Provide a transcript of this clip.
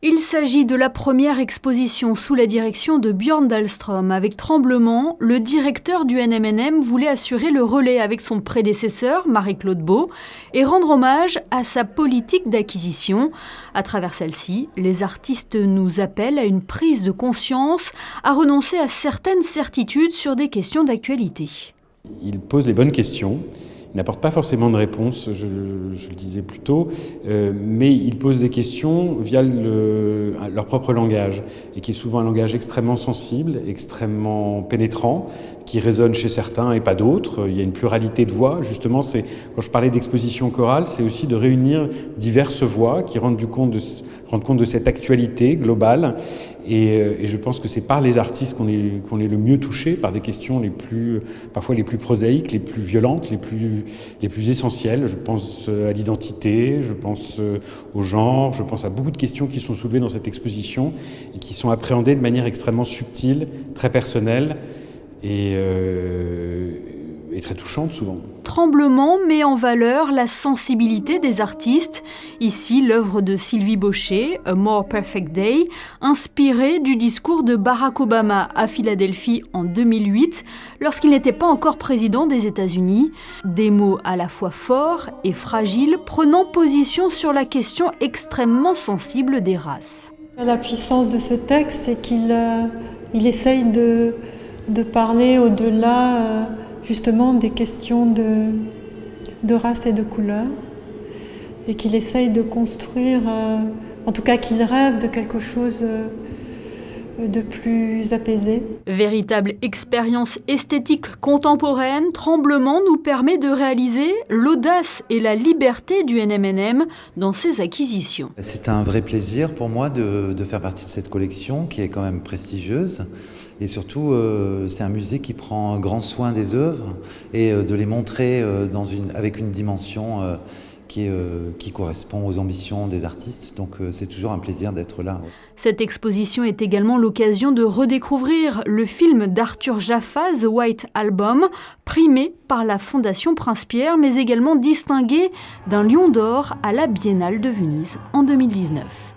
Il s'agit de la première exposition sous la direction de Björn Dahlström. Avec Tremblement, le directeur du NMNM voulait assurer le relais avec son prédécesseur, Marie-Claude Beau, et rendre hommage à sa politique d'acquisition. À travers celle-ci, les artistes nous appellent à une prise de conscience, à renoncer à certaines certitudes sur des questions d'actualité. Il pose les bonnes questions. Il n'apporte pas forcément de réponse, je le disais plus tôt, mais il pose des questions via leur propre langage, et qui est souvent un langage extrêmement sensible, extrêmement pénétrant, qui résonne chez certains et pas d'autres. Il y a une pluralité de voix. Justement, quand je parlais d'exposition chorale, c'est aussi de réunir diverses voix qui rendent compte de cette actualité globale. Et je pense que c'est par les artistes qu'on est le mieux touché par des questions parfois les plus prosaïques, les plus violentes, les plus essentielles. Je pense à l'identité, je pense au genre, je pense à beaucoup de questions qui sont soulevées dans cette exposition et qui sont appréhendées de manière extrêmement subtile, très personnelle et très touchante souvent. Tremblement met en valeur la sensibilité des artistes. Ici, l'œuvre de Sylvie Bochet, A More Perfect Day, inspirée du discours de Barack Obama à Philadelphie en 2008, lorsqu'il n'était pas encore président des États-Unis. Des mots à la fois forts et fragiles, prenant position sur la question extrêmement sensible des races. La puissance de ce texte, c'est qu'il essaye de parler au-delà justement des questions de race et de couleur, et qu'il essaye de construire, en tout cas qu'il rêve de quelque chose de plus apaisé. Véritable expérience esthétique contemporaine, Tremblement nous permet de réaliser l'audace et la liberté du NMNM dans ses acquisitions. C'est un vrai plaisir pour moi de faire partie de cette collection qui est quand même prestigieuse. Et surtout, c'est un musée qui prend grand soin des œuvres et de les montrer avec une dimension qui correspond aux ambitions des artistes. Donc c'est toujours un plaisir d'être là. Cette exposition est également l'occasion de redécouvrir le film d'Arthur Jafa, The White Album, primé par la Fondation Prince-Pierre, mais également distingué d'un Lion d'Or à la Biennale de Venise en 2019.